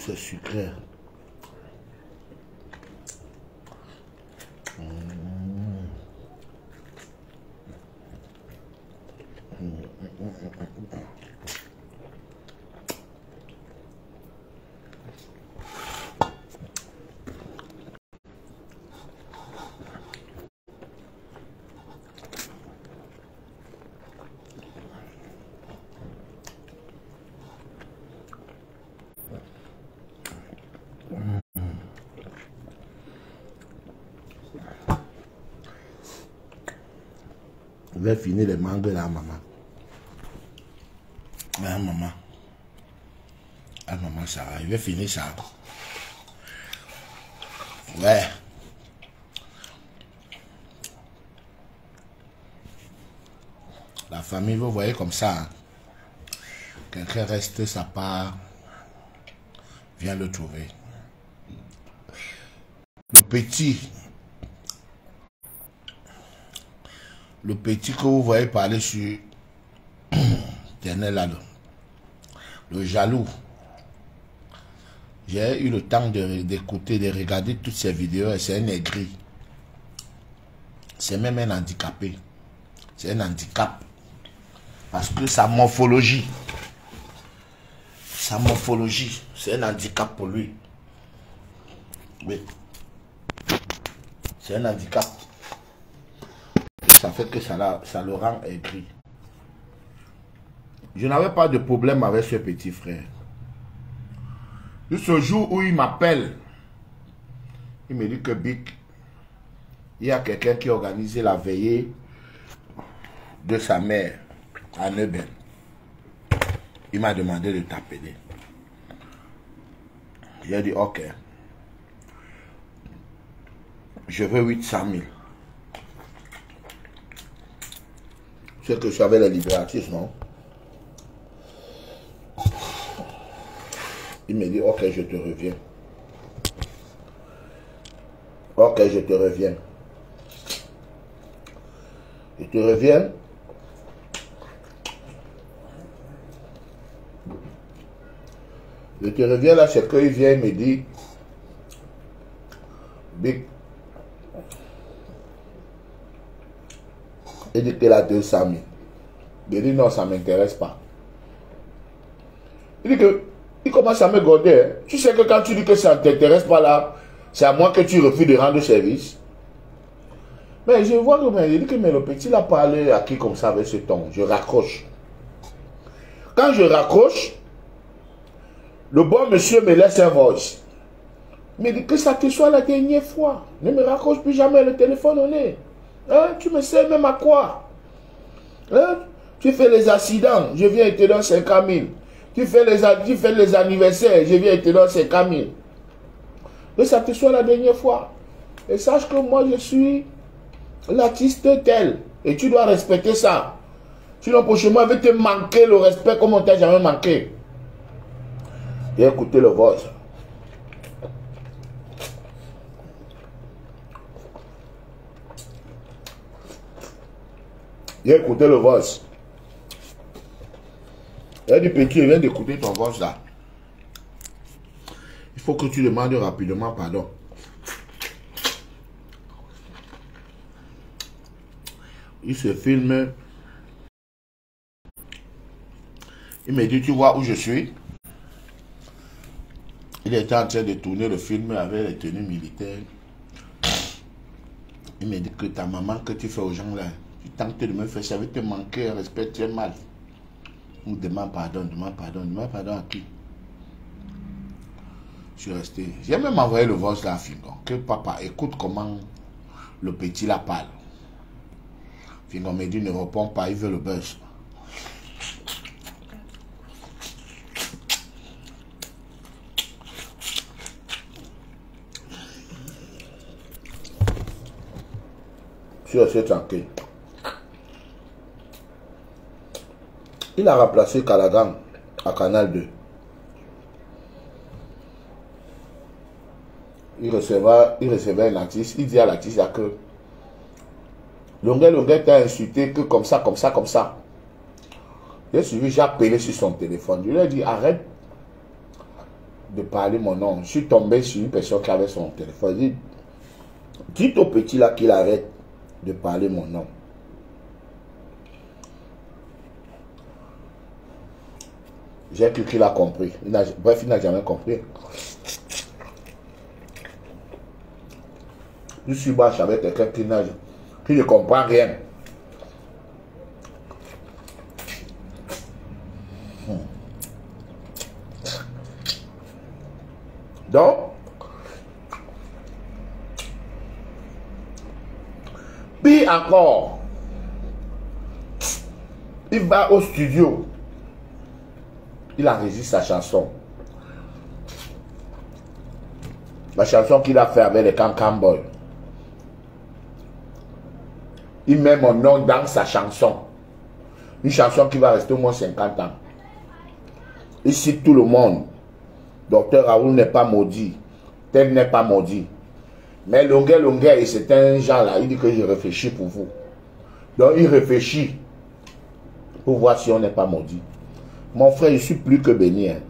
c'est sucré. Je vais finir les mangues là, maman. Ah, maman. Ah, maman, ça va. Je vais finir ça. Ouais. La famille, vous voyez comme ça. Hein. Quelqu'un reste sa part. Viens le trouver. Le petit. Le petit que vous voyez parler sur Internet là, le jaloux. J'ai eu le temps d'écouter, de regarder toutes ces vidéos et c'est un aigri. C'est même un handicapé. C'est un handicap. Parce que sa morphologie, c'est un handicap pour lui. Oui. C'est un handicap. Ça fait que ça le rend aigri. Je n'avais pas de problème avec ce petit frère. Ce jour où il m'appelle, il me dit que Big, il y a quelqu'un qui a organisé la veillée de sa mère à Neuben. Il m'a demandé de t'appeler. J'ai dit ok. Je veux 800 000. C'est que je savais les libératistes, non? Il me dit, ok, je te reviens. Ok, je te reviens. Je te reviens. Je te reviens là, c'est qu'il vient, il me dit, Big, il dit qu'il a 200 000. Il dit non, ça ne m'intéresse pas. Il dit que, il commence à me goder. Hein. Tu sais que quand tu dis que ça ne t'intéresse pas là, c'est à moi que tu refuses de rendre service. Mais je vois que, il dit que mais le petit l'a parlé à qui comme ça avec ce ton. Je raccroche. Quand je raccroche, le bon monsieur me laisse un voice. Il me dit que ça te soit la dernière fois. Ne me raccroche plus jamais le téléphone au nez. Hein? Tu me sais même à quoi? Hein? Tu fais les accidents, je viens te donner 50 000. Tu fais les anniversaires, je viens te donner 50 000. Que ça te soit la dernière fois. Et sache que moi je suis l'artiste tel. Et tu dois respecter ça. Sinon prochainement, je vais te manquer le respect comme on t'a jamais manqué. J'ai écouté le voice. J'ai écouté le voice. Il dit petit, il vient d'écouter ton voice là. Il faut que tu demandes rapidement pardon. Il se filme. Il me dit, tu vois où je suis? Il était en train de tourner le film avec les tenues militaires. Il me dit que ta maman que tu fais aux gens là, tu tentes de me faire, ça veut te manquer un respect très mal. On demande pardon, demande pardon à qui? Je suis resté. J'ai même envoyé le voice là à Fingon. Que papa, écoute comment le petit la parle. Fingon me dit ne répond pas, il veut le buzz. Je suis resté tranquille. Il a remplacé Calagan à Canal 2. Il recevait un artiste. Il dit à l'artiste que Longuet t'a insulté que comme ça. J'ai suivi, j'ai appelé sur son téléphone. Je lui ai dit arrête de parler mon nom. Je suis tombé sur une personne qui avait son téléphone. Dites au petit là qu'il arrête de parler mon nom. J'ai cru qu'il a compris. Bref, il n'a jamais compris. Je suis bâche avec quelqu'un qui ne comprend rien. Donc, puis encore, il va au studio, il enregistre sa chanson. La chanson qu'il a fait avec les Cancan Boys. Il met mon nom dans sa chanson. Une chanson qui va rester au moins 50 ans. Il cite tout le monde. Docteur Raoul n'est pas maudit. Tel n'est pas maudit. Mais Longuet, c'est un genre là. Il dit que je réfléchis pour vous. Donc il réfléchit pour voir si on n'est pas maudit. Mon frère, je suis plus que béni. Hein.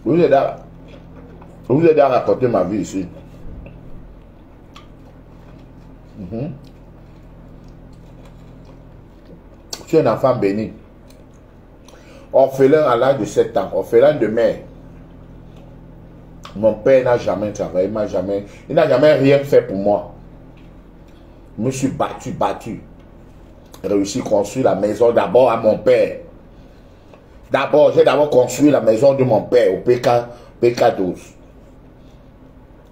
Vous êtes à raconter ma vie ici. Je suis un enfant béni. Orphelin à l'âge de 7 ans. Orphelin de mère. Mon père n'a jamais travaillé. Il n'a jamais rien fait pour moi. Je me suis battu. Réussi à construire la maison d'abord à mon père. J'ai d'abord construit la maison de mon père au PK12.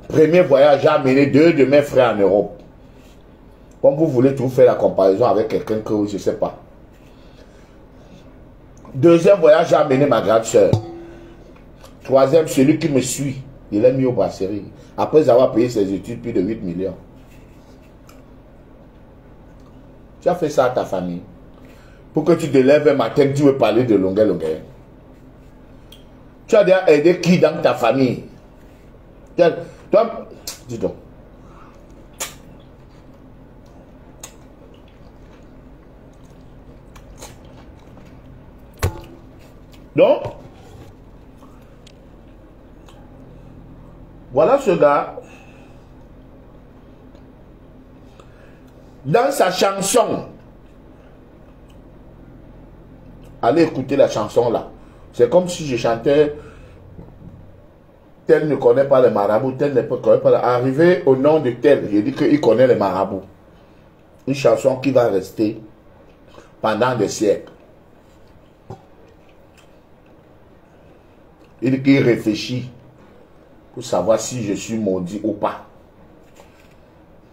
Premier voyage, j'ai amené 2 de mes frères en Europe. Comme vous voulez tout faire la comparaison avec quelqu'un que je ne sais pas. Deuxième voyage, j'ai amené ma grande soeur. Troisième, celui qui me suit, il est mis au brasserie. Après avoir payé ses études, plus de 8 millions. Tu as fait ça à ta famille. Pour que tu te lèves un matin, tu veux parler de Longuet. Tu as déjà aidé qui dans ta famille? Toi, dis donc. Donc, voilà ce gars. Dans sa chanson, allez écouter la chanson là. C'est comme si je chantais tel ne connaît pas les marabouts, tel ne connaît pas. Arrivé au nom de tel, j'ai dit qu'il connaît les marabouts. Une chanson qui va rester pendant des siècles. Il dit qu'il réfléchit pour savoir si je suis maudit ou pas.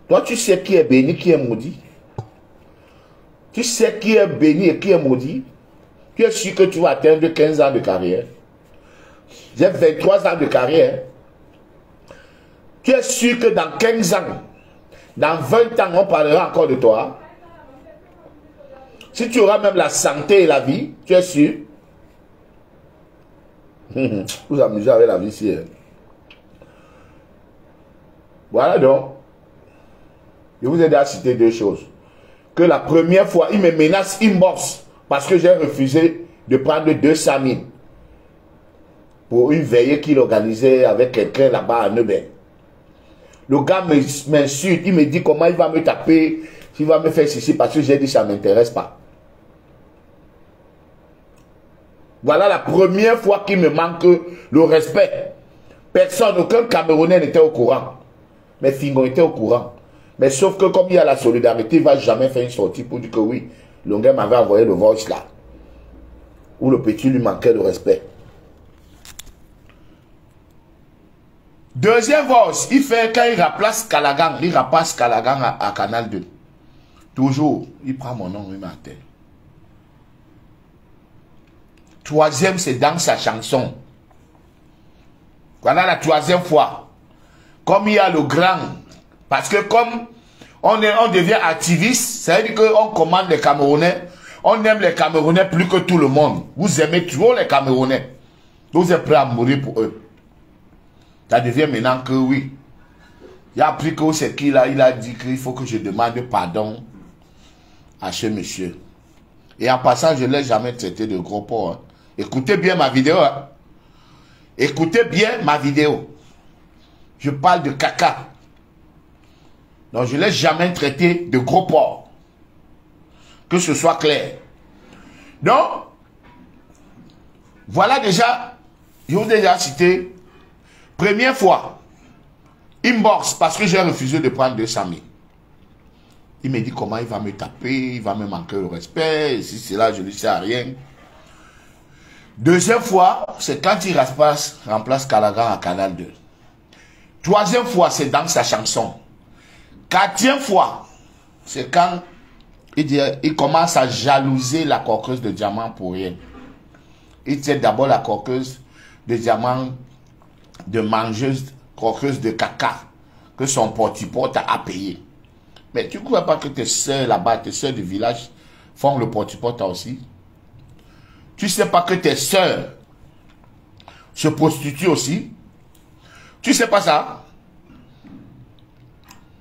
Toi, tu sais qui est béni, qui est maudit? Tu sais qui est béni et qui est maudit? Tu es sûr que tu vas atteindre 15 ans de carrière? J'ai 23 ans de carrière. Tu es sûr que dans 15 ans, dans 20 ans, on parlera encore de toi? Si tu auras même la santé et la vie, tu es sûr? Vous amusez avec la vie ici. Hein? Voilà donc. Je vous ai déjà cité 2 choses. Que la première fois, il me menace une bourse parce que j'ai refusé de prendre 200 000 pour une veillée qu'il organisait avec quelqu'un là-bas à Neuberg. Le gars m'insulte, il me dit comment il va me taper, il va me faire ceci parce que j'ai dit ça ne m'intéresse pas. Voilà la première fois qu'il me manque le respect. Personne, aucun Camerounais n'était au courant. Mais Fingon était au courant. Mais sauf que comme il y a la solidarité, il ne va jamais faire une sortie pour dire que oui, Longuet m'avait envoyé le voice là. Où le petit lui manquait de respect. Deuxième voice, il fait quand il remplace Calagan, à Canal 2. Toujours, il prend mon nom, il m'attelle. Troisième, c'est dans sa chanson. Voilà la troisième fois. Comme il y a le grand, parce que comme on devient activiste, ça veut dire qu'on commande les Camerounais, on aime les Camerounais plus que tout le monde. Vous aimez trop les Camerounais. Vous êtes prêts à mourir pour eux. Ça devient maintenant que oui. Il a appris que c'est qui là, il a dit qu'il faut que je demande pardon à ce monsieur. Et en passant, je ne l'ai jamais traité de gros porc. Hein. Écoutez bien ma vidéo. Hein. Écoutez bien ma vidéo. Je parle de caca. Donc, je ne l'ai jamais traité de gros porc. Que ce soit clair. Donc, voilà déjà, je vous ai déjà cité, première fois, inbox, parce que j'ai refusé de prendre 200 000. Il me dit comment il va me taper, il va me manquer le respect, et si c'est là, je ne sais rien. Deuxième fois, c'est quand il remplace Calagan à Canal 2. Troisième fois, c'est dans sa chanson. Quatrième fois, c'est quand il commence à jalouser la coqueuse de diamant pour rien. Il tient d'abord la coqueuse de diamant de mangeuse, coqueuse de caca, que son porte-porte a payé. Mais tu ne crois pas que tes soeurs là-bas, tes soeurs du village, font le porte-porte aussi? Tu ne sais pas que tes soeurs se prostituent aussi? Tu ne sais pas ça?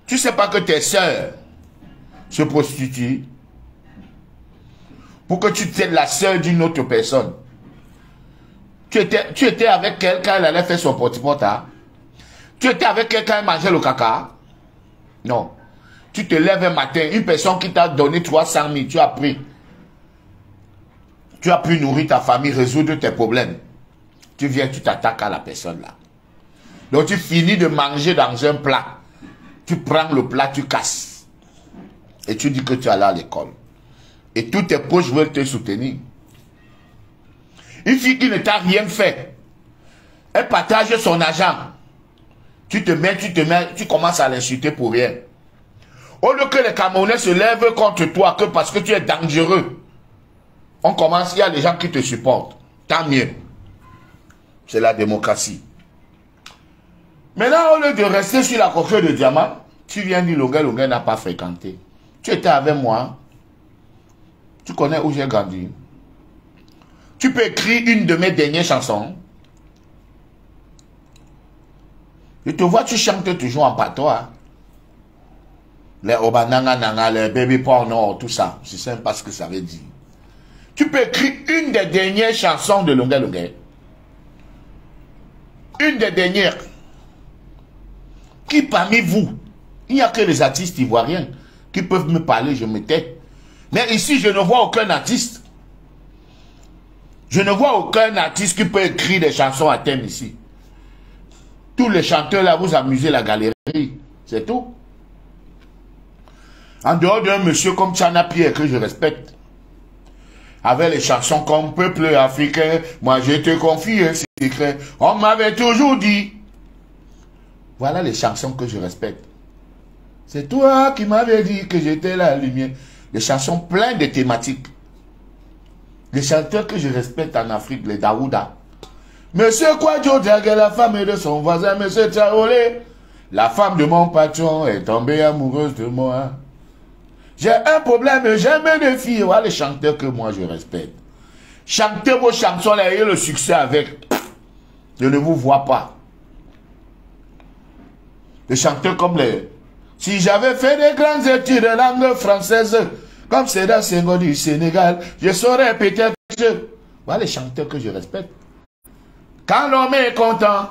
Tu ne sais pas que tes soeurs se prostituent pour que tu t'aides la soeur d'une autre personne? Tu étais avec quelqu'un, elle allait faire son porte-porte. Hein? Tu étais avec quelqu'un, elle mangeait le caca? Non. Tu te lèves un matin, une personne qui t'a donné 300 000, tu as pris. Tu as pu nourrir ta famille, résoudre tes problèmes. Tu viens, tu t'attaques à la personne là. Donc tu finis de manger dans un plat. Tu prends le plat, tu casses. Et tu dis que tu es allé à l'école. Et tous tes proches veulent te soutenir. Une fille qui ne t'a rien fait, elle partage son argent. Tu commences à l'insulter pour rien. Au lieu que les Camerounais se lèvent contre toi que parce que tu es dangereux, on commence, il y a des gens qui te supportent. Tant mieux. C'est la démocratie. Maintenant, au lieu de rester sur la coquille de diamant, tu viens dire Longuet n'a pas fréquenté. Tu étais avec moi. Tu connais où j'ai grandi. Tu peux écrire une de mes dernières chansons. Je te vois, tu chantes toujours en patois. Les obananga nanga, les baby porno, tout ça. Je ne sais pas ce que ça veut dire. Tu peux écrire une des dernières chansons de Longuet. Une des dernières. Qui parmi vous, il n'y a que les artistes ivoiriens qui peuvent me parler, je me tais. Mais ici, je ne vois aucun artiste. Je ne vois aucun artiste qui peut écrire des chansons à thème ici. Tous les chanteurs là, vous amusez la galerie. C'est tout. En dehors d'un monsieur comme Tchana Pierre que je respecte, avec les chansons comme Peuple africain, moi je te confie un secret, on m'avait toujours dit. Voilà les chansons que je respecte. C'est toi qui m'avais dit que j'étais la lumière. Les chansons pleines de thématiques. Les chanteurs que je respecte en Afrique, les Daouda. Monsieur Kwadjo Diagué, la femme de son voisin, Monsieur Traoré, la femme de mon patron est tombée amoureuse de moi. J'ai un problème, j'aime des filles. Voilà les chanteurs que moi je respecte. Chantez vos chansons, là, ayez le succès avec. Je ne vous vois pas. Les chanteurs comme les... Si j'avais fait des grandes études de langue française, comme c'est dans Senghor du Sénégal, je saurais peut-être... Voilà les chanteurs que je respecte. Quand l'homme est content,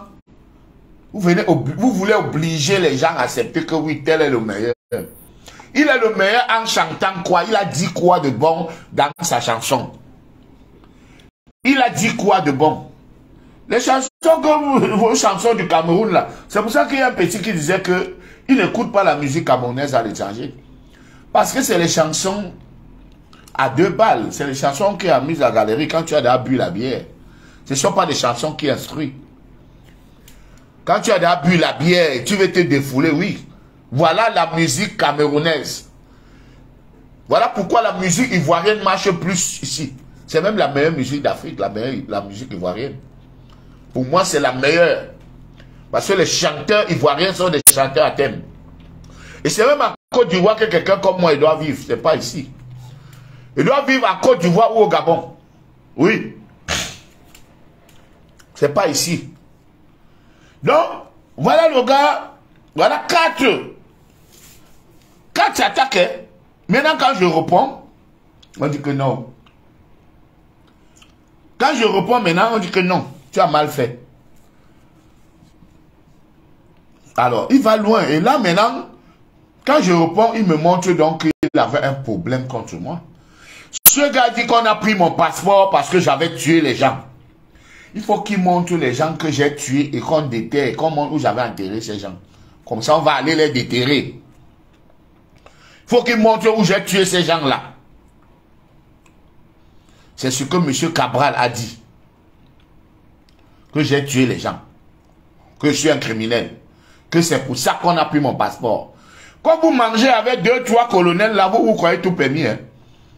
vous voulez obliger les gens à accepter que oui, tel est le meilleur. Il est le meilleur en chantant quoi? Il a dit quoi de bon dans sa chanson? Il a dit quoi de bon? Les chansons comme vos chansons du Cameroun là, c'est pour ça qu'il y a un petit qui disait que il n'écoute pas la musique camerounaise à l'étranger. Parce que c'est les chansons à 2 balles. C'est les chansons qui ont mis à la galerie quand tu as déjà bu la bière. Ce ne sont pas des chansons qui instruisent. Quand tu as déjà bu la bière et tu veux te défouler, oui. Voilà la musique camerounaise. Voilà pourquoi la musique ivoirienne marche plus ici. C'est même la meilleure musique d'Afrique, la musique ivoirienne. Pour moi, c'est la meilleure. Parce que les chanteurs ivoiriens sont des chanteurs à thème. Et c'est même en Côte d'Ivoire que quelqu'un comme moi, il doit vivre. Ce n'est pas ici. Il doit vivre en Côte d'Ivoire ou au Gabon. Oui. Ce n'est pas ici. Donc, voilà le gars. Voilà 4 attaques. Maintenant, quand je réponds, on dit que non. Quand je réponds maintenant, on dit que non, tu as mal fait. Alors, il va loin. Et là, maintenant, quand je réponds, il me montre donc qu'il avait un problème contre moi. Ce gars dit qu'on a pris mon passeport parce que j'avais tué les gens. Il faut qu'il montre les gens que j'ai tués et qu'on déterre, qu'on montre où j'avais enterré ces gens. Comme ça, on va aller les déterrer. Il faut qu'il montre où j'ai tué ces gens-là. C'est ce que M. Cabral a dit. Que j'ai tué les gens. Que je suis un criminel. Que c'est pour ça qu'on a pris mon passeport. Quand vous mangez avec 2, 3 colonels là, vous croyez tout permis. Hein?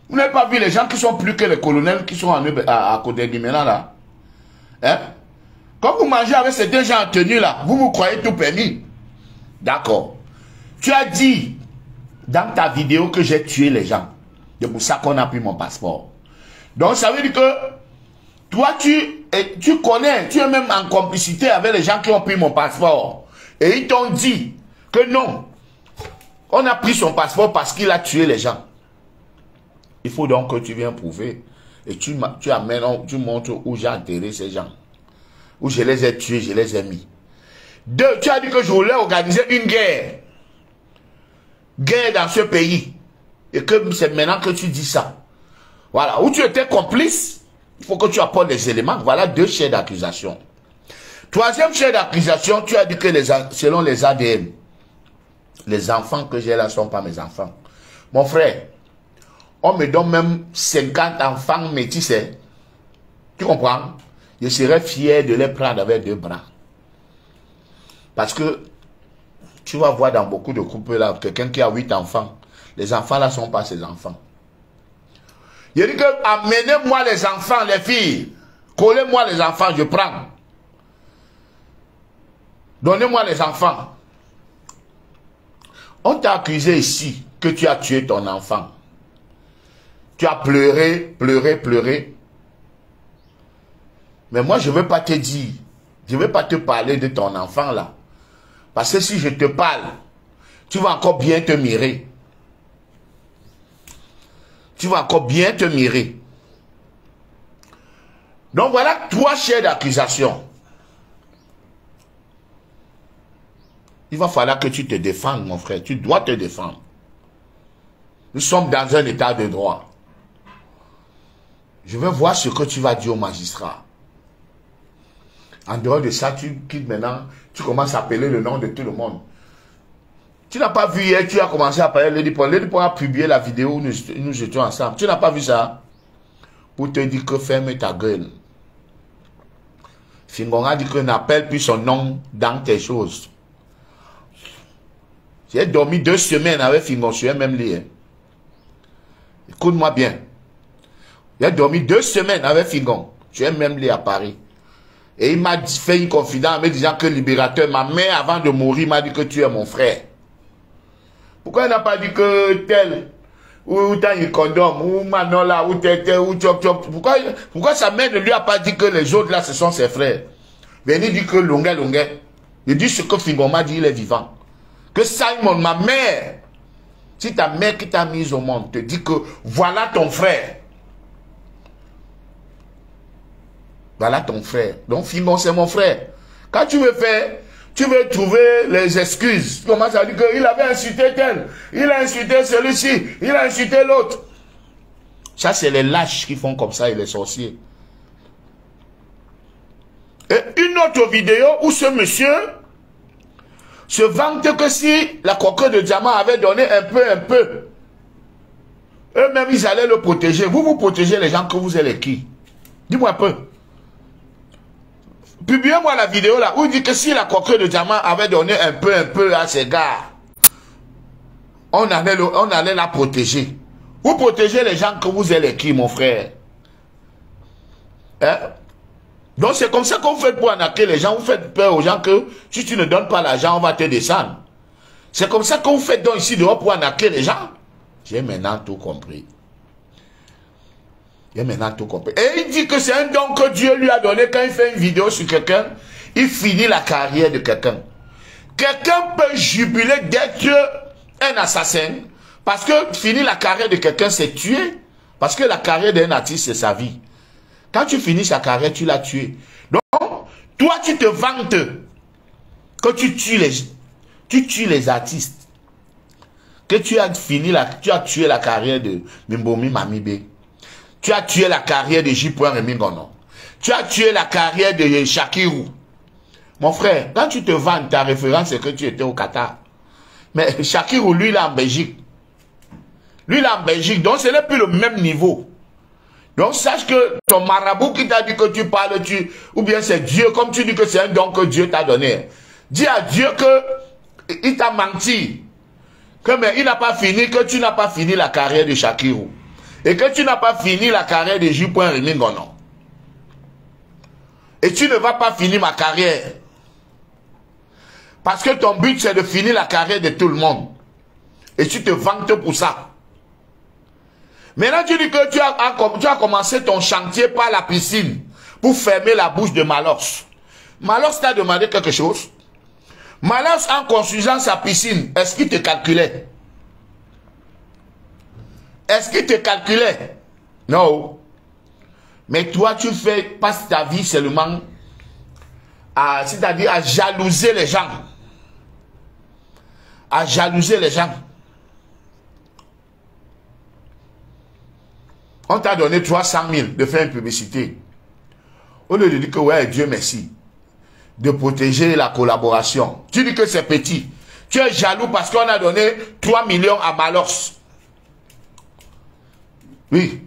Vous n'avez pas vu les gens qui sont plus que les colonels qui sont à côté du maintenant là. Hein? Quand vous mangez avec ces 2 gens en tenue là, vous croyez tout permis. D'accord. Tu as dit dans ta vidéo que j'ai tué les gens. C'est pour ça qu'on a pris mon passeport. Donc ça veut dire que toi tu connais, tu es même en complicité avec les gens qui ont pris mon passeport. Et ils t'ont dit que non, on a pris son passeport parce qu'il a tué les gens. Il faut donc que tu viennes prouver. Et tu montres où j'ai enterré ces gens. Où je les ai tués, je les ai mis. 2, tu as dit que je voulais organiser une guerre. Guerre dans ce pays. Et que c'est maintenant que tu dis ça. Voilà. Où tu étais complice, il faut que tu apportes des éléments. Voilà 2 chefs d'accusation. 3e chef d'accusation, tu as dit que selon les ADN, les enfants que j'ai là ne sont pas mes enfants. Mon frère, on me donne même 50 enfants métissés. Tu comprends? Je serais fier de les prendre avec 2 bras. Parce que tu vas voir dans beaucoup de couples là, quelqu'un qui a 8 enfants. Les enfants là ne sont pas ses enfants. Je dis que amenez-moi les enfants, les filles. Collez-moi les enfants, je prends. Donnez-moi les enfants. On t'a accusé ici que tu as tué ton enfant. Tu as pleuré, pleuré, pleuré. Mais moi, je ne veux pas te dire, je ne veux pas te parler de ton enfant là. Parce que si je te parle, tu vas encore bien te mirer. Tu vas encore bien te mirer. Donc voilà 3 chefs d'accusation. Il va falloir que tu te défendes, mon frère. Tu dois te défendre. Nous sommes dans un état de droit. Je vais voir ce que tu vas dire au magistrat. En dehors de ça, tu quittes maintenant, tu commences à appeler le nom de tout le monde. Tu n'as pas vu hier, tu as commencé à parler Lady Paul. Lady Paul a publié la vidéo où nous étions ensemble. Tu n'as pas vu ça? Pour te dire que ferme ta gueule. Fingon a dit que n'appelle plus son nom dans tes choses. J'ai dormi 2 semaines avec Fingon sur un même lit. Hein. Écoute-moi bien. J'ai dormi 2 semaines avec Fingon sur un même lit à Paris. Et il m'a fait une confidence en me disant que libérateur, ma mère avant de mourir m'a dit que tu es mon frère. Pourquoi il n'a pas dit que tel, ou t'as un condom, ou Manola, ou tel, ou Chop Chop. Pourquoi sa mère ne lui a pas dit que les autres là, ce sont ses frères? Venez dire que Longuet. Il dit ce que Fingon m'a dit, il est vivant. Que Simon, ma mère, si ta mère qui t'a mise au monde te dit que voilà ton frère. Voilà ton frère. Donc Fingon, c'est mon frère. Quand tu veux faire, tu veux trouver les excuses. Tu commences à dire qu'il avait insulté tel. Il a insulté celui-ci. Il a insulté l'autre. Ça, c'est les lâches qui font comme ça et les sorciers. Et une autre vidéo où ce monsieur se vante que si la coquille de diamant avait donné un peu, eux-mêmes, ils allaient le protéger. Vous protégez les gens que vous êtes qui? Dis-moi un peu. Publiez-moi la vidéo là où il dit que si la coquille de diamant avait donné un peu à ces gars, on allait la protéger. Vous protégez les gens que vous êtes qui, mon frère? Hein? Donc c'est comme ça qu'on fait pour arnaquer les gens. Vous faites peur aux gens que si tu ne donnes pas l'argent, on va te descendre. C'est comme ça qu'on fait donc ici dehors pour arnaquer les gens. J'ai maintenant tout compris. J'ai maintenant tout compris. Et il dit que c'est un don que Dieu lui a donné quand il fait une vidéo sur quelqu'un. Il finit la carrière de quelqu'un. Quelqu'un peut jubiler d'être un assassin. Parce que finir la carrière de quelqu'un, c'est tuer. Parce que la carrière d'un artiste, c'est sa vie. Quand tu finis sa carrière, tu l'as tué. Donc, toi, tu te vantes que tu tues les artistes. Que tu as tué la carrière de Mimbomi Mamibe. Tu as tué la carrière de J. Rémi Gono. Tu as tué la carrière de Shakirou. Mon frère, quand tu te vantes, ta référence c'est que tu étais au Qatar. Mais Shakirou, lui, il est en Belgique. Lui, il est en Belgique. Donc, ce n'est plus le même niveau. Donc, sache que ton marabout qui t'a dit que tu parles, ou bien c'est Dieu, comme tu dis que c'est un don que Dieu t'a donné. Dis à Dieu que il t'a menti. Que mais il n'a pas fini, que tu n'as pas fini la carrière de Shakirou. Et que tu n'as pas fini la carrière de J. Rémi Gono. Et tu ne vas pas finir ma carrière. Parce que ton but, c'est de finir la carrière de tout le monde. Et tu te vantes pour ça. Maintenant, tu dis que tu as commencé ton chantier par la piscine pour fermer la bouche de Malox. Malox t'a demandé quelque chose. Malox, en construisant sa piscine, est-ce qu'il te calculait? Est-ce qu'il te calculait? Non. Mais toi, tu passes ta vie seulement c'est-à-dire à jalouser les gens. À jalouser les gens. On t'a donné 300 000 de faire une publicité. Au lieu de dire que ouais, Dieu merci. De protéger la collaboration. Tu dis que c'est petit. Tu es jaloux parce qu'on a donné 3 millions à Malox. Oui.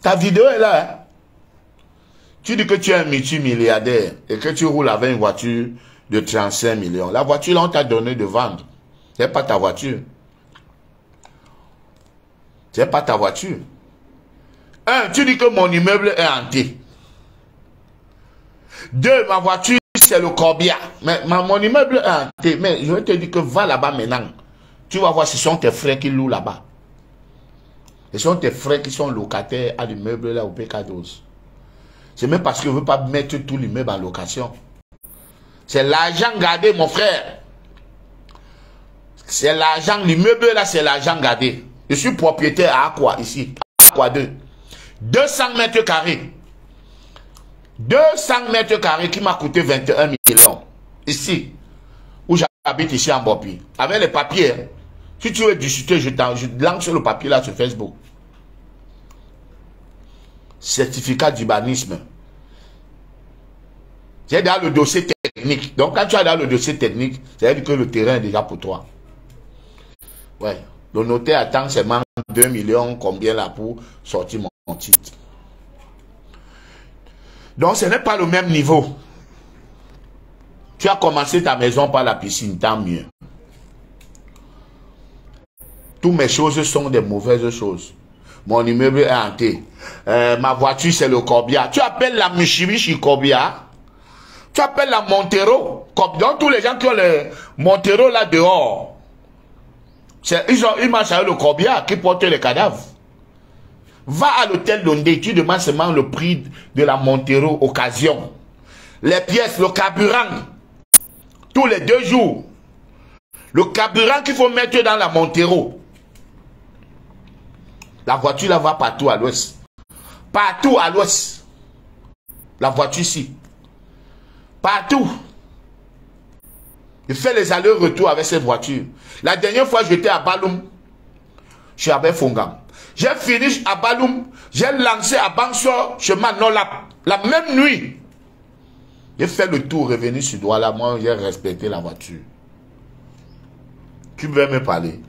Ta vidéo est là. Hein? Tu dis que tu es un multimilliardaire et que tu roules avec une voiture de 35 millions. La voiture, là, on t'a donné de vendre. Ce n'est pas ta voiture. Ce n'est pas ta voiture. Un, tu dis que mon immeuble est hanté. Deux, ma voiture, c'est le Corbia. Mais mon immeuble est hanté. Mais je vais te dire que va là-bas maintenant. Tu vas voir, ce sont tes frères qui louent là-bas. Ce sont tes frères qui sont locataires à l'immeuble là au PK12. C'est même parce que je ne veux pas mettre tout l'immeuble en location. C'est l'argent gardé, mon frère. C'est l'argent, l'immeuble là, c'est l'argent gardé. Je suis propriétaire à Aqua, ici. Aqua 2. 200 mètres carrés. 200 mètres carrés qui m'a coûté 21 millions. Ici. Où j'habite ici en Bopi. Avec les papiers. Hein. Si tu veux discuter, je lance le papier là sur Facebook. Certificat d'urbanisme. C'est dans le dossier technique. Donc, quand tu as dans le dossier technique, ça veut dire que le terrain est déjà pour toi. Ouais. Le notaire attend seulement 2 millions, combien là pour sortir mon titre. Donc, ce n'est pas le même niveau. Tu as commencé ta maison par la piscine, tant mieux. Toutes mes choses sont des mauvaises choses. Mon immeuble est hanté. Ma voiture, c'est le Corbia. Tu appelles la Mitsubishi Corbia. Tu appelles la Montero. Donc, tous les gens qui ont le Montero là dehors, ils marchent avec le Corbia qui porte les cadavres. Va à l'hôtel Dondé, tu demandes seulement le prix de la Montero occasion. Les pièces, le carburant, tous les 2 jours. Le carburant qu'il faut mettre dans la Montero. La voiture là va partout à l'ouest. Partout à l'ouest. La voiture ici. Partout. Je fais les allers-retours avec cette voiture. La dernière fois, j'étais à Baloum. Je suis avec Fongam. J'ai fini à Baloum. J'ai lancé à Bansor, chemin Nolap. La même nuit. J'ai fait le tour, revenu sur Douala. Moi, j'ai respecté la voiture. Tu veux me parler?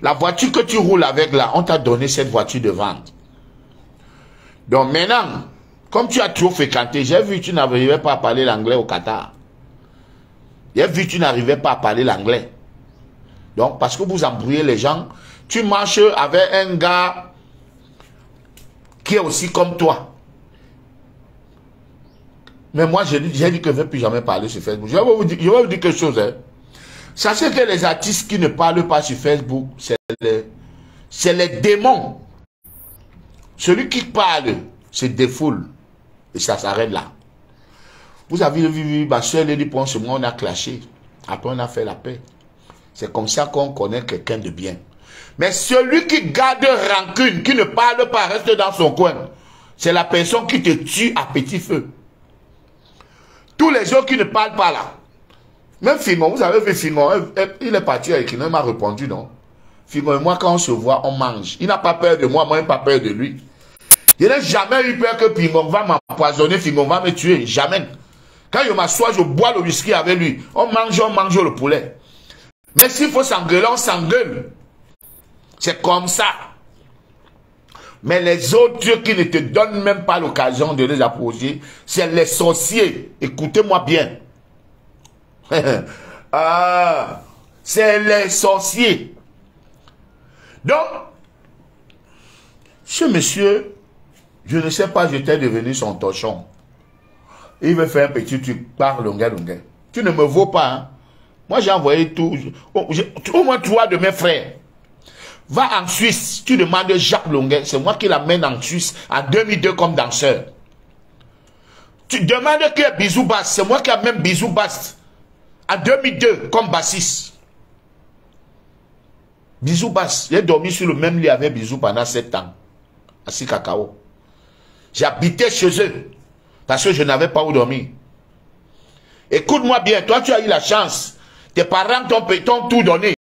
La voiture que tu roules avec là, on t'a donné cette voiture de vente. Donc maintenant, comme tu as trop fréquenté, j'ai vu que tu n'arrivais pas à parler l'anglais au Qatar. J'ai vu que tu n'arrivais pas à parler l'anglais. Donc, parce que vous embrouillez les gens, tu marches avec un gars qui est aussi comme toi. Mais moi, j'ai dit que je ne vais plus jamais parler sur Facebook. Je vais vous dire quelque chose. Hein. Sachez que les artistes qui ne parlent pas sur Facebook, c'est les démons. Celui qui parle se défoule. Et ça s'arrête là. Vous avez vu, ma soeur Lady Ponce, moi, on a clashé. Après, on a fait la paix. C'est comme ça qu'on connaît quelqu'un de bien. Mais celui qui garde rancune, qui ne parle pas, reste dans son coin. C'est la personne qui te tue à petit feu. Tous les gens qui ne parlent pas là. Même Fingon, vous avez vu Fingon, il est parti avec qui, il m'a répondu non. Fingon et moi, quand on se voit, on mange. Il n'a pas peur de moi, moi, il n'a pas peur de lui. Je n'ai jamais eu peur que Fingon va m'empoisonner, Fingon va me tuer. Jamais. Quand je m'assois, je bois le whisky avec lui. On mange le poulet. Mais s'il faut s'engueuler, on s'engueule. C'est comme ça. Mais les autres qui ne te donnent même pas l'occasion de les approcher, c'est les sorciers. Écoutez-moi bien. Ah, c'est les sorciers. Donc, ce monsieur, je ne sais pas, j'étais devenu son torchon. Il veut faire un petit truc par longueur. Tu ne me vaux pas. Hein? Moi, j'ai envoyé tout. Au moins 3 de mes frères. Va en Suisse, tu demandes Jacques Longuet, c'est moi qui l'amène en Suisse en 2002 comme danseur. Tu demandes qui est Bisou Bass, c'est moi qui amène Bisou Bass en 2002 comme bassiste. Bisou Bass, j'ai dormi sur le même lit avec Bisou pendant 7 ans, à Sikakao. J'habitais chez eux parce que je n'avais pas où dormir. Écoute-moi bien, toi tu as eu la chance, tes parents t'ont tout donné.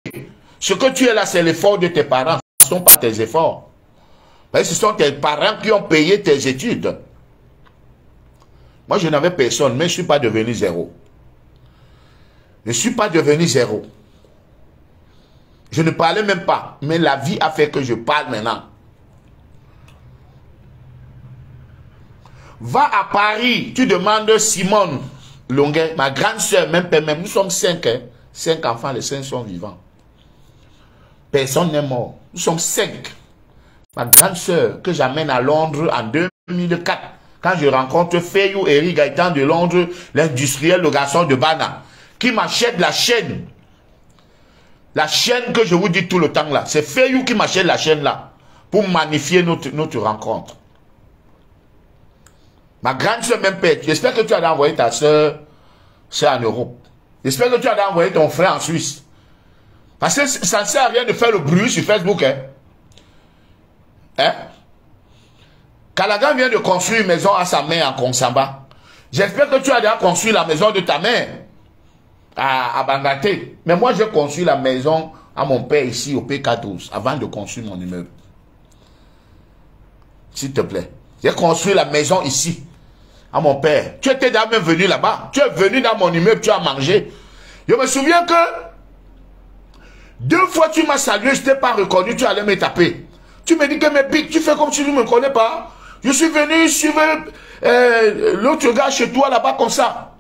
Ce que tu es là, c'est l'effort de tes parents. Ce ne sont pas tes efforts. Mais ce sont tes parents qui ont payé tes études. Moi, je n'avais personne, mais je ne suis pas devenu zéro. Je ne suis pas devenu zéro. Je ne parlais même pas. Mais la vie a fait que je parle maintenant. Va à Paris, tu demandes Simone Longuet, ma grande soeur, même. Nous sommes 5. Hein? 5 enfants, les 5 sont vivants. Personne n'est mort. Nous sommes 5. Ma grande soeur que j'amène à Londres en 2004. Quand je rencontre Feyou Eric Gaëtan de Londres, l'industriel, le garçon de Bana, qui m'achète la chaîne. La chaîne que je vous dis tout le temps là. C'est Feyou qui m'achète la chaîne là. Pour magnifier notre rencontre. Ma grande soeur même père. J'espère que tu as envoyé ta soeur en Europe. J'espère que tu as envoyé ton frère en Suisse. Parce que ça ne sert à rien de faire le bruit sur Facebook. Hein? Callaghan vient de construire une maison à sa mère en Konsamba. J'espère que tu as déjà construit la maison de ta mère à Bangaté. Mais moi, j'ai construit la maison à mon père ici au P14 avant de construire mon immeuble. S'il te plaît. J'ai construit la maison ici à mon père. Tu étais déjà même venu là-bas. Tu es venu dans mon immeuble, tu as mangé. Je me souviens que 2 fois tu m'as salué, je ne t'ai pas reconnu, tu allais me taper. Tu me dis que mes pics, tu fais comme si tu ne me connais pas. Je suis venu suivre l'autre gars chez toi là-bas comme ça.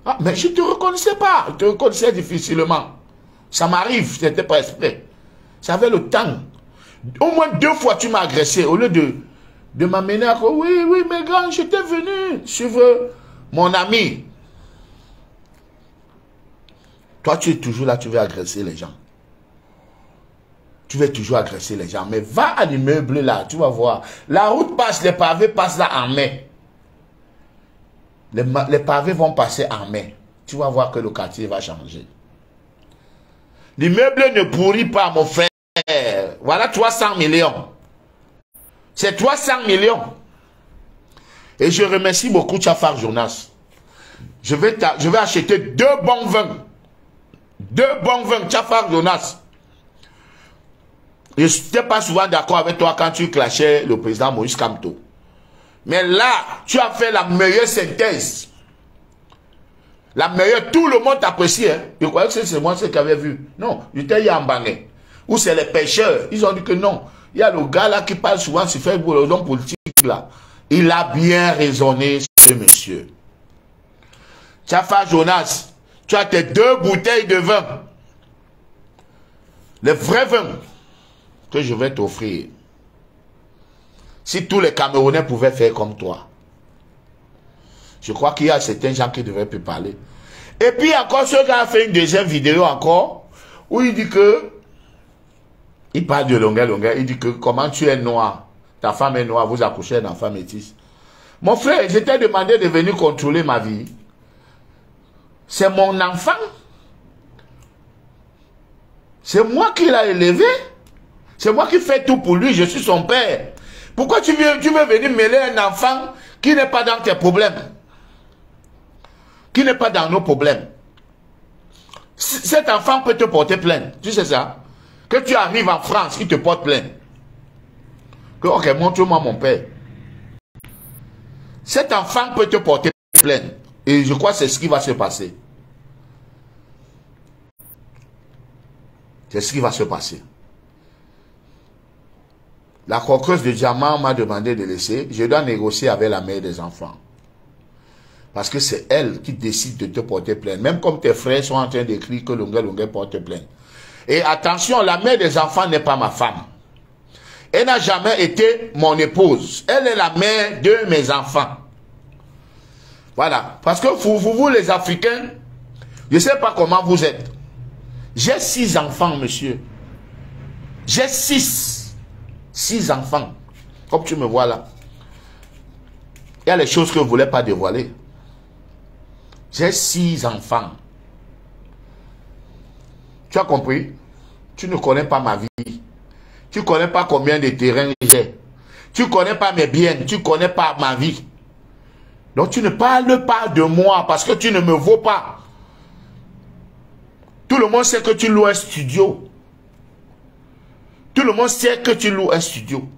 Ah, mais je ne te reconnaissais pas. Je te reconnaissais difficilement. Ça m'arrive, ce n'était pas exprès. Ça avait le temps. Au moins 2 fois tu m'as agressé. Au lieu de m'amener à... Oui, mais gars, j'étais venu suivre mon ami. Toi, tu es toujours là, tu veux agresser les gens. Tu veux toujours agresser les gens. Mais va à l'immeuble là, tu vas voir. La route passe, les pavés passent là en mai. Les pavés vont passer en mai. Tu vas voir que le quartier va changer. L'immeuble ne pourrit pas, mon frère. Voilà 300 millions. C'est 300 millions. Et je remercie beaucoup Tchafar Jonas. Je vais acheter 2 bons vins. 2 bons vins, Tchafar Jonas. Je n'étais pas souvent d'accord avec toi quand tu clashais le président Moïse Kamto. Mais là, tu as fait la meilleure synthèse. La meilleure, tout le monde t'apprécie. Hein? Je croyais que c'est moi qui avais vu. Non, j'étais en Banné. Où c'est les pêcheurs. Ils ont dit que non. Il y a le gars là qui parle souvent sur Facebook, l'homme politique là. Il a bien raisonné, ce monsieur. Tchafar Jonas, tu as tes 2 bouteilles de vin. Le vrai vin que je vais t'offrir. Si tous les Camerounais pouvaient faire comme toi. Je crois qu'il y a certains gens qui devraient plus parler. Et puis encore, ce gars a fait une deuxième vidéo encore, où il dit que, il parle de longueur, il dit que comment tu es noir, ta femme est noire, vous accouchez d'un enfant métis. Mon frère, je t'ai demandé de venir contrôler ma vie. C'est mon enfant. C'est moi qui l'ai élevé. C'est moi qui fais tout pour lui, je suis son père. Pourquoi tu veux venir mêler un enfant qui n'est pas dans tes problèmes? Qui n'est pas dans nos problèmes? Cet enfant peut te porter plainte. Tu sais ça? Que tu arrives en France, il te porte plainte. Que, ok, montre-moi mon père. Cet enfant peut te porter plainte. Et je crois que c'est ce qui va se passer. C'est ce qui va se passer. La croqueuse de diamant m'a demandé de laisser. Je dois négocier avec la mère des enfants. Parce que c'est elle qui décide de te porter plainte. Même comme tes frères sont en train d'écrire que Longuet porte plainte. Et attention, la mère des enfants n'est pas ma femme. Elle n'a jamais été mon épouse. Elle est la mère de mes enfants. Voilà. Parce que vous les Africains, je ne sais pas comment vous êtes. J'ai 6 enfants, monsieur. J'ai 6 enfants. Comme tu me vois là. Il y a les choses que je ne voulais pas dévoiler. J'ai 6 enfants. Tu as compris? Tu ne connais pas ma vie. Tu ne connais pas combien de terrains j'ai. Tu ne connais pas mes biens. Tu ne connais pas ma vie. Donc tu ne parles pas de moi parce que tu ne me vaux pas. Tout le monde sait que tu loues un studio. Tout le monde sait que tu loues un studio.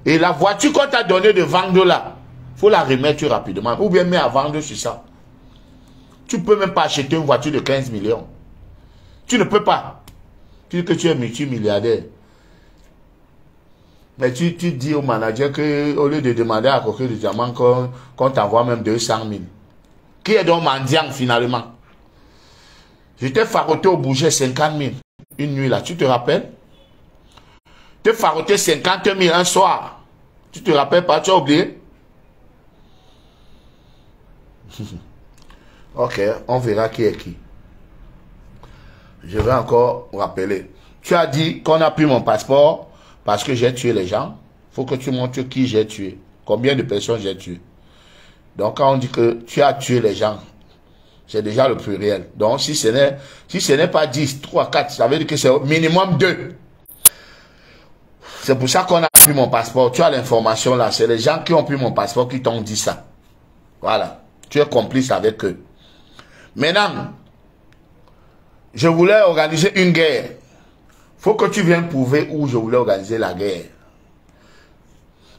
Et la voiture qu'on t'a donnée de vendre là, il faut la remettre rapidement. Ou bien mettre à vendre sur ça. Tu ne peux même pas acheter une voiture de 15 millions. Tu ne peux pas. Tu dis que tu es multimilliardaire. Mais tu dis au manager qu'au lieu de demander à Coquille de Diamant qu'on t'envoie même 200 000. Qui est donc mendiant finalement? J'étais faroté au bouger 50 000 une nuit là, tu te rappelles? Tu faroté 50 000 un soir. Tu te rappelles pas, tu as oublié? Ok, on verra qui est qui. Je vais encore rappeler. Tu as dit qu'on a pris mon passeport parce que j'ai tué les gens. Il faut que tu montres qui j'ai tué. Combien de personnes j'ai tué. Donc quand on dit que tu as tué les gens, c'est déjà le pluriel. Donc si ce n'est pas 10, 3, 4, ça veut dire que c'est au minimum 2. C'est pour ça qu'on a pris mon passeport. Tu as l'information là. C'est les gens qui ont pris mon passeport qui t'ont dit ça. Voilà. Tu es complice avec eux. Maintenant, je voulais organiser une guerre. Faut que tu viennes prouver où je voulais organiser la guerre.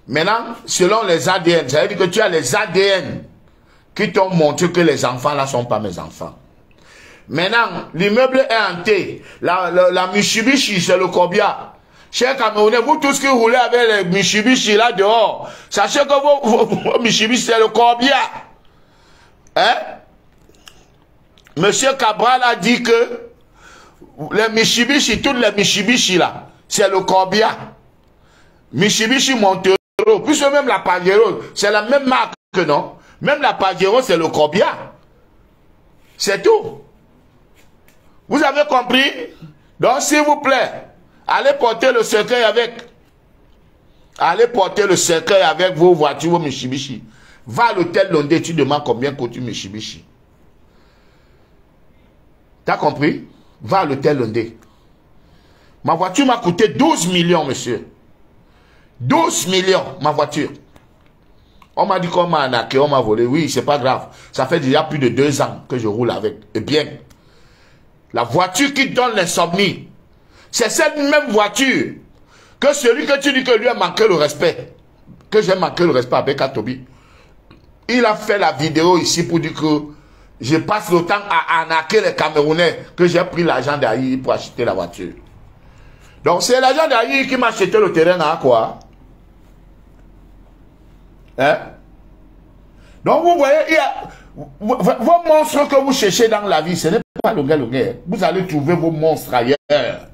Maintenant, selon les ADN, ça veut dire que tu as les ADN qui t'ont montré que les enfants là ne sont pas mes enfants. Maintenant, l'immeuble est hanté. La Mitsubishi, c'est le Cobia. Chers Camerounais, vous tous qui roulez avec les Mitsubishi là dehors, sachez que vos Mitsubishi, c'est le Cobia. Hein? Monsieur Cabral a dit que les Mitsubishi, toutes les Mitsubishi là, c'est le Cobia. Mitsubishi Montero, puisque même la Pajero, c'est la même marque que non. Même la Pajero, c'est le Cobia. C'est tout. Vous avez compris? Donc, s'il vous plaît, allez porter le cercueil avec. Allez porter le cercueil avec vos voitures, vos Mitsubishi. Va à l'hôtel Londé, tu demandes combien coûte une Mitsubishi. T'as compris? Va à l'hôtel Londé. Ma voiture m'a coûté 12 millions, monsieur. 12 millions, ma voiture. On m'a dit qu'on m'a arnaqué, on m'a volé. Oui, c'est pas grave. Ça fait déjà plus de 2 ans que je roule avec. Et bien, la voiture qui donne l'insomnie, c'est cette même voiture que celui que tu dis que lui a manqué le respect, que j'ai manqué le respect avec Atobi. Il a fait la vidéo ici pour dire que je passe le temps à arnaquer les Camerounais, que j'ai pris l'argent d'Aïe pour acheter la voiture. Donc c'est l'argent d'Aïe qui m'a acheté le terrain à quoi? Hein? Donc vous voyez, il y a vos monstres que vous cherchez dans la vie, ce n'est pas le gars. Vous allez trouver vos monstres ailleurs.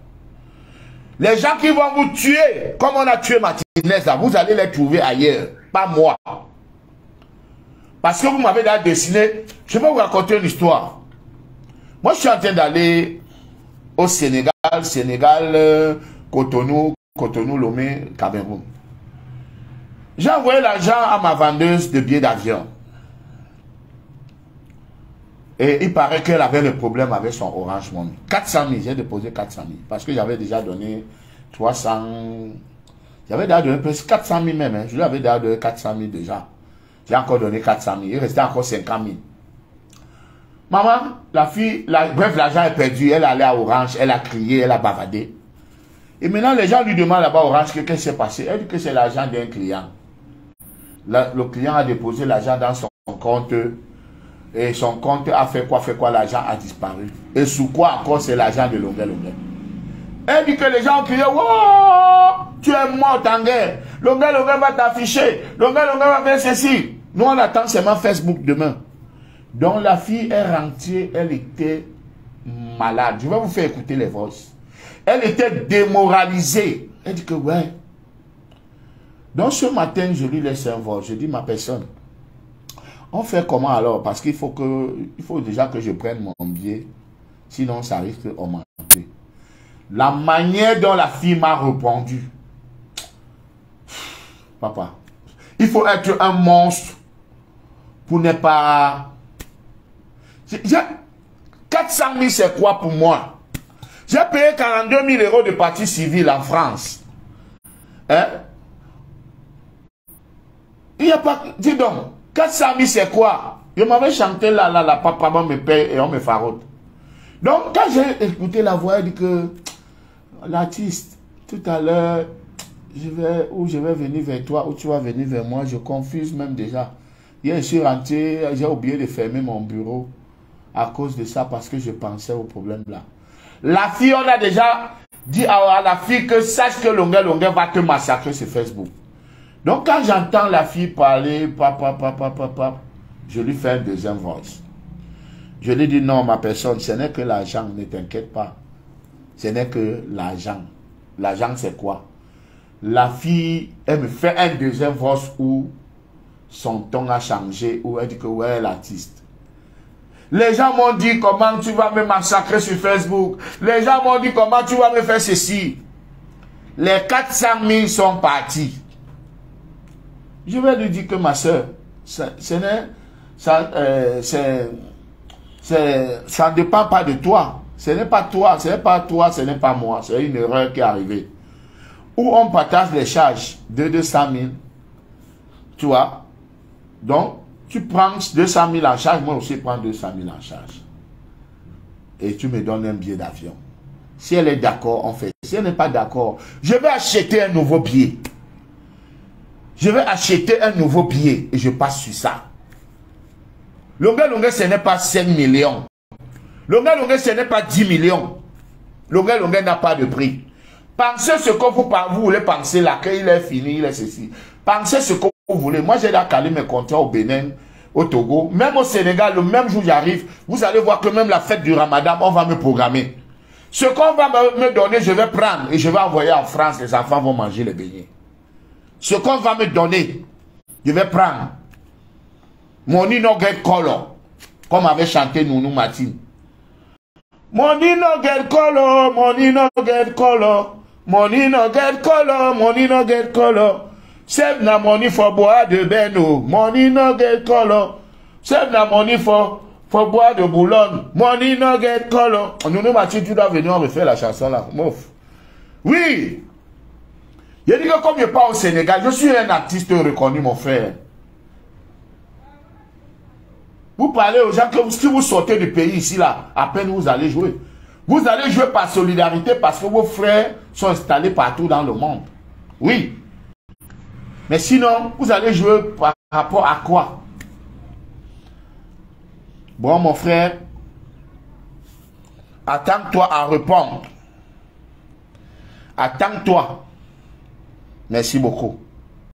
Les gens qui vont vous tuer, comme on a tué Martinez, là, vous allez les trouver ailleurs, pas moi. Parce que vous m'avez déjà dessiné, je vais vous raconter une histoire. Moi, je suis en train d'aller au Sénégal, Cotonou, Lomé, Cameroun. J'ai envoyé l'argent à ma vendeuse de billets d'avion. Et il paraît qu'elle avait le problème avec son Orange Money. 400 000, j'ai déposé 400 000. Parce que j'avais déjà donné 300 J'avais déjà donné presque 400 000 même. Hein. Je lui avais déjà donné 400 000 déjà. J'ai encore donné 400 000. Il restait encore 50 000. Maman, la fille, bref, l'argent est perdu. Elle allait à Orange, elle a crié, elle a bavardé. Et maintenant, les gens lui demandent là-bas à Orange qu'est-ce qui s'est passé. Elle dit que c'est l'argent d'un client. Le client a déposé l'argent dans son compte. Et son compte a fait quoi, l'argent a disparu. Et sous quoi encore, c'est l'argent de Longuet. Elle dit que les gens ont crié, wow, tu es mort en guerre. Longuet va t'afficher. Longuet va faire ceci. Nous, on attend seulement Facebook demain. Donc, la fille est rentière, elle était malade. Je vais vous faire écouter les voix. Elle était démoralisée. Elle dit que, ouais. Donc, ce matin, je lui laisse un voix. Je dis, ma personne, on fait comment alors? Parce qu'il faut déjà que je prenne mon billet. Sinon, ça risque d'augmenter. La manière dont la fille m'a répondu. Papa, il faut être un monstre pour ne pas... 400 000, c'est quoi pour moi? J'ai payé 42 000 euros de partie civile en France. Hein? Il n'y a pas... Dis donc, 400 000, c'est quoi? Je m'avais chanté là, papa me paye et on me farote. Donc, quand j'ai écouté la voix, elle dit que l'artiste, tout à l'heure, je vais venir vers toi, ou tu vas venir vers moi, je confuse même déjà. Hier, je suis rentré, j'ai oublié de fermer mon bureau à cause de ça, parce que je pensais au problème là. La fille, on a déjà dit à la fille que sache que Longuet va te massacrer sur Facebook. Donc, quand j'entends la fille parler, papa, je lui fais un deuxième voice. Je lui dis non, ma personne, ce n'est que l'argent, ne t'inquiète pas. Ce n'est que l'argent. L'argent, c'est quoi? La fille, elle me fait un deuxième voice où son ton a changé, où elle dit que ouais, l'artiste. Les gens m'ont dit comment tu vas me massacrer sur Facebook. Les gens m'ont dit comment tu vas me faire ceci. Les 400 000 sont partis. Je vais lui dire que ma soeur, ça ne dépend pas de toi. Ce n'est pas toi, ce n'est pas moi. C'est une erreur qui est arrivée. Où on partage les charges de 200 000. Tu vois? Donc, tu prends 200 000 en charge, moi aussi je prends 200 000 en charge. Et tu me donnes un billet d'avion. Si elle est d'accord, on fait. Si elle n'est pas d'accord, je vais acheter un nouveau billet. Je vais acheter un nouveau billet et je passe sur ça. Longuet, ce n'est pas 5 millions. Longuet, ce n'est pas 10 millions. Longuet n'a pas de prix. Pensez ce que vous voulez penser là, qu'il est fini, il est ceci. Pensez ce que vous voulez. Moi, j'ai calé mes contrats au Bénin, au Togo, même au Sénégal, le même jour j'arrive, vous allez voir que même la fête du Ramadan, on va me programmer. Ce qu'on va me donner, je vais prendre et je vais envoyer en France, les enfants vont manger les beignets. Ce qu'on va me donner, je vais prendre. Money no get color, comme avait chanté Nounou Martine. Money no get color, money no get color, money no get color, money no get color. Save na money for bois de Beno, money no get color. Save na money for bois de Boulogne, money no get color. Nounou Martine, tu dois venir refaire la chanson là, mouf. Oui. Je dis que comme je pars au Sénégal, je suis un artiste reconnu, mon frère. Vous parlez aux gens que si vous sortez du pays ici, là, à peine vous allez jouer. Vous allez jouer par solidarité parce que vos frères sont installés partout dans le monde. Oui. Mais sinon, vous allez jouer par rapport à quoi? Bon, mon frère, attends-toi à répondre. Attends-toi. Merci beaucoup.